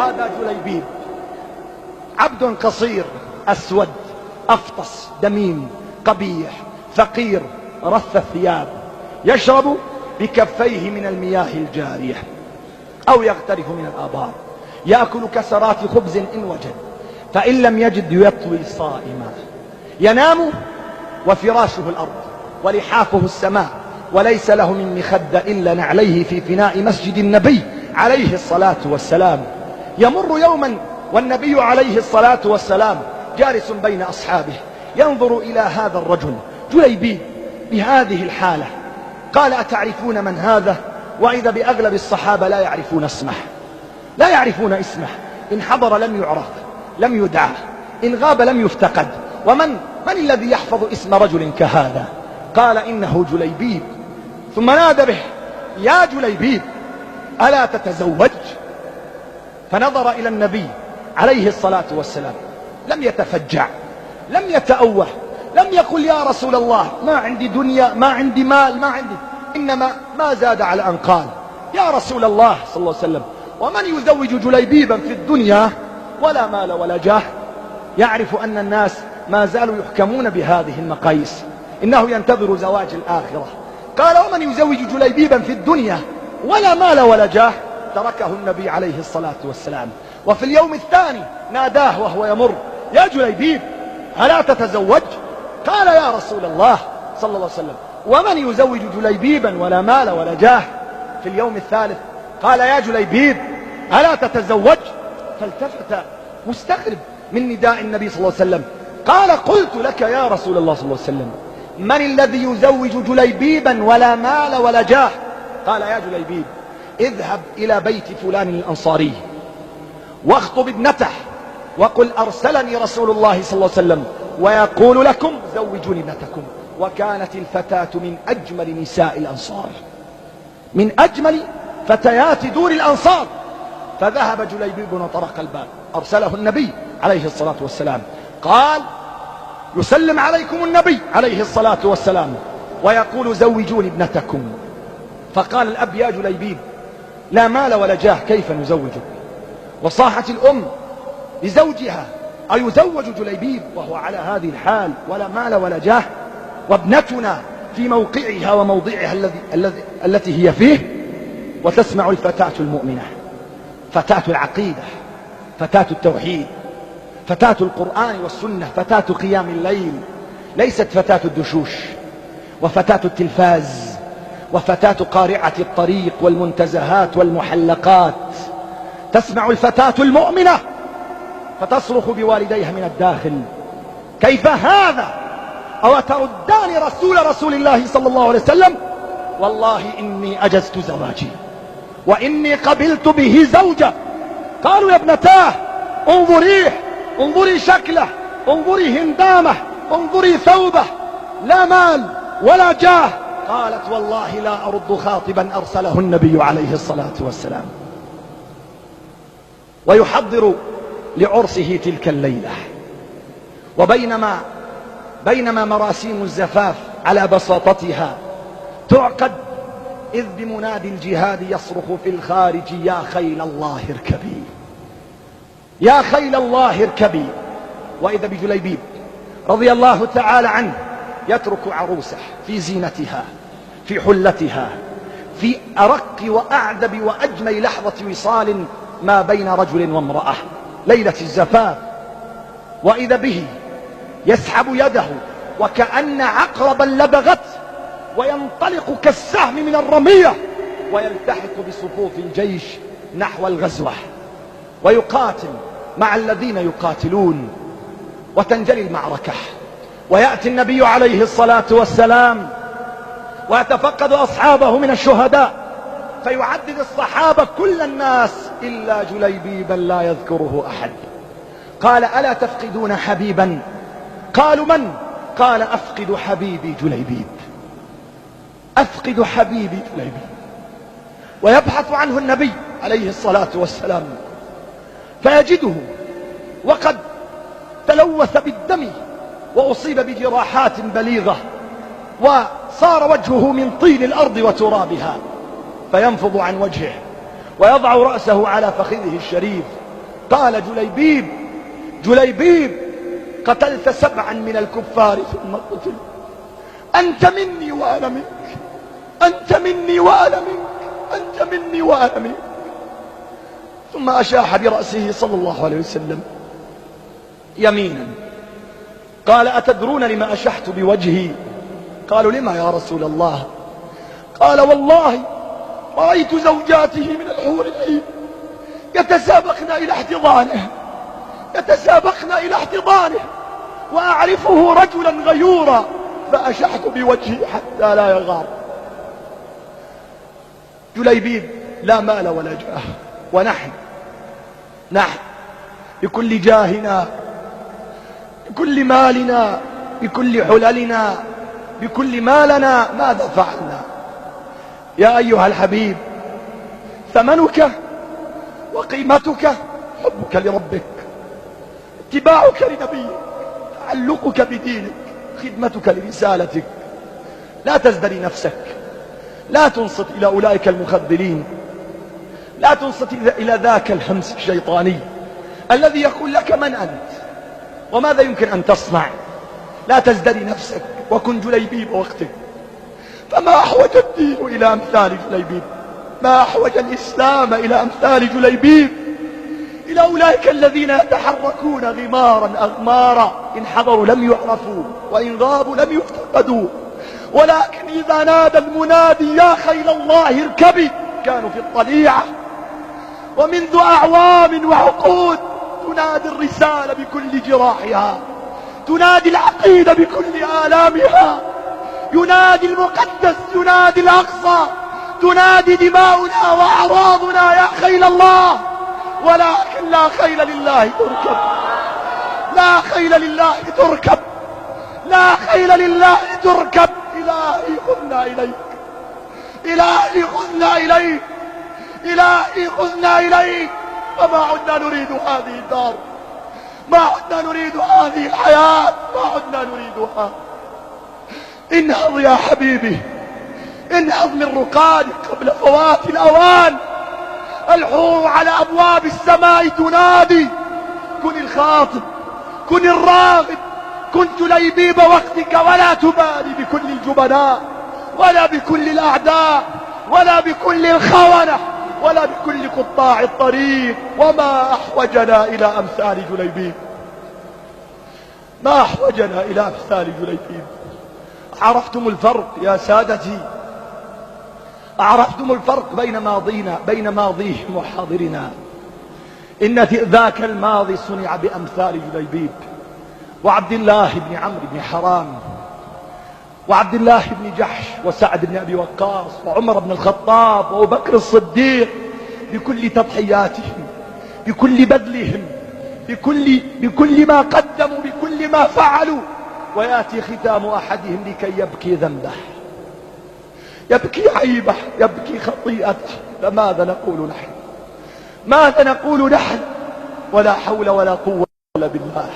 هذا جليبيب، عبد قصير أسود أفطس دميم قبيح فقير رث الثياب، يشرب بكفيه من المياه الجارية أو يغترف من الآبار، يأكل كسرات خبز إن وجد، فإن لم يجد يطوي صائما، ينام وفراشه الأرض ولحافه السماء، وليس له من مخدة إلا نعليه في فناء مسجد النبي عليه الصلاة والسلام. يمر يوما والنبي عليه الصلاة والسلام جالس بين أصحابه، ينظر إلى هذا الرجل جليبيب بهذه الحالة، قال: أتعرفون من هذا؟ وإذا بأغلب الصحابة لا يعرفون اسمه، لا يعرفون اسمه، إن حضر لم يعرف، لم يدعى، إن غاب لم يفتقد، من الذي يحفظ اسم رجل كهذا؟ قال: إنه جليبيب. ثم نادى به: يا جليبيب ألا تتزوج؟ فنظر إلى النبي عليه الصلاة والسلام، لم يتفجع، لم يتأوه، لم يقل: يا رسول الله ما عندي دنيا، ما عندي مال، ما عندي، إنما ما زاد على أن قال: يا رسول الله صلى الله عليه وسلم، ومن يزوج جليبيبا في الدنيا ولا مال ولا جاه؟ يعرف أن الناس ما زالوا يحكمون بهذه المقاييس، إنه ينتظر زواج الآخرة. قال: ومن يزوج جليبيبا في الدنيا ولا مال ولا جاه؟ تركه النبي عليه الصلاة والسلام. وفي اليوم الثاني ناداه وهو يمر: يا جليبيب ألا تتزوج؟ قال: يا رسول الله صلى الله عليه وسلم، ومن يزوج جليبيبا ولا مال ولا جاه؟ في اليوم الثالث قال: يا جليبيب ألا تتزوج؟ فالتفت مستغرب من نداء النبي صلى الله عليه وسلم، قال: قلت لك يا رسول الله صلى الله عليه وسلم، من الذي يزوج جليبيبا ولا مال ولا جاه؟ قال: يا جليبيب اذهب إلى بيت فلان الأنصاري واخطب ابنته وقل: أرسلني رسول الله صلى الله عليه وسلم ويقول لكم زوجوني ابنتكم. وكانت الفتاة من أجمل نساء الأنصار، من أجمل فتيات دور الأنصار. فذهب جليبيب وطرق الباب، أرسله النبي عليه الصلاة والسلام، قال: يسلم عليكم النبي عليه الصلاة والسلام ويقول: زوجوني ابنتكم. فقال الأب: يا جليبيب لا مال ولا جاه، كيف نزوجك؟ وصاحت الأم لزوجها: أيزوج جليبيب وهو على هذه الحال ولا مال ولا جاه، وابنتنا في موقعها وموضعها التي هي فيه؟ وتسمع الفتاة المؤمنة، فتاة العقيدة، فتاة التوحيد، فتاة القرآن والسنة، فتاة قيام الليل، ليست فتاة الدشوش وفتاة التلفاز وفتاة قارعة الطريق والمنتزهات والمحلقات. تسمع الفتاة المؤمنة فتصرخ بوالديها من الداخل: كيف هذا؟ أو تردان رسول الله صلى الله عليه وسلم؟ والله إني أجزت زواجي وإني قبلت به زوجة. قالوا: يا ابنتاه انظريه، انظري شكله، انظري هندامه، انظري ثوبه، لا مال ولا جاه. قالت: والله لا أرد خاطبا أرسله النبي عليه الصلاة والسلام. ويحضر لعرسه تلك الليلة، بينما مراسيم الزفاف على بساطتها تعقد، إذ بمنادي الجهاد يصرخ في الخارج: يا خيل الله اركبي، يا خيل الله اركبي. وإذا بجليبيب رضي الله تعالى عنه يترك عروسه في زينتها، في حلتها، في أرق وأعذب وأجمل لحظة وصال ما بين رجل وامرأة، ليلة الزفاف. وإذا به يسحب يده وكأن عقربا لبغت، وينطلق كالسهم من الرمية ويلتحق بصفوف الجيش نحو الغزوة، ويقاتل مع الذين يقاتلون، وتنجلي المعركة، ويأتي النبي عليه الصلاة والسلام ويتفقد أصحابه من الشهداء، فيعدد الصحابة كل الناس إلا جليبيبا لا يذكره أحد. قال: ألا تفقدون حبيبا؟ قالوا: من؟ قال: أفقد حبيبي جليبيب، أفقد حبيبي جليبيب. ويبحث عنه النبي عليه الصلاة والسلام فيجده وقد تلوث بالدم وأصيب بجراحات بليغة، وصار وجهه من طين الأرض وترابها، فينفض عن وجهه ويضع رأسه على فخذه الشريف قال جليبيب قتلت 7 من الكفار ثم قتل، أنت مني وأنا منك، أنت مني وأنا منك، أنت مني وأنا منك. ثم أشاح برأسه صلى الله عليه وسلم يمينا. قال أتدرون لما أشحت بوجهي؟ قالوا لما يا رسول الله؟ قال والله رأيت زوجاته من الحور العين يتسابقن إلى احتضانه وأعرفه رجلا غيورا فأشحت بوجهي حتى لا يغار. جليبيب لا مال ولا جاه، ونحن بكل جاهنا، بكل مالنا، بكل حللنا، بكل مالنا ماذا فعلنا؟ يا أيها الحبيب، ثمنك وقيمتك حبك لربك، اتباعك لنبيك، تعلقك بدينك، خدمتك لرسالتك. لا تزدري نفسك، لا تنصت إلى أولئك المخذلين، لا تنصت إلى ذاك الهمس الشيطاني الذي يقول لك من أنت وماذا يمكن أن تصنع. لا تزدري نفسك وكن جليبيب وقتك. فما أحوج الدين إلى أمثال جليبيب، ما أحوج الإسلام إلى أمثال جليبيب، إلى أولئك الذين يتحركون غمارا أغمارا، إن حضروا لم يعرفوا وإن غابوا لم يفتقدوا، ولكن إذا نادى المنادي يا خيل الله اركبي كانوا في الطليعة. ومنذ أعوام وعقود تنادي الرسالة بكل جراحها، تنادي العقيدة بكل آلامها، ينادي المقدس، ينادي الأقصى، تنادي دماؤنا وأعراضنا يا خيل الله. ولكن لا خيل لله تركب، لا خيل لله تركب، لا خيل لله تركب. إلهي خذنا إليك، إلهي خذنا إليك، إلهي خذنا إليك. وما عدنا نريد هذه الدار، ما عدنا نريد هذه الحياة، ما عدنا نريدها. انهض يا حبيبي، انهض من رقادك قبل فوات الأوان. الحور على أبواب السماء تنادي. كن الخاطب، كن الراغب، كن جليبيب وقتك، ولا تبالي بكل الجبناء ولا بكل الأعداء ولا بكل الخونة ولا بكل قطاع الطريق. وما أحوجنا إلى أمثال جليبيب، ما أحوجنا إلى أمثال جليبيب. عرفتم الفرق يا سادتي؟ عرفتم الفرق بين ماضينا، بين ماضيهم وحاضرنا؟ إن ذاك الماضي صنع بأمثال جليبيب وعبد الله بن عمرو بن حرام وعبد الله بن جحش وسعد بن أبي وقاص وعمر بن الخطاب وأبو بكر الصديق، بكل تضحياتهم، بكل بذلهم، بكل ما قدموا، بكل ما فعلوا. ويأتي ختام أحدهم لكي يبكي ذنبه، يبكي عيبه، يبكي خطيئته. فماذا نقول نحن؟ ماذا نقول نحن؟ ولا حول ولا قوة إلا بالله.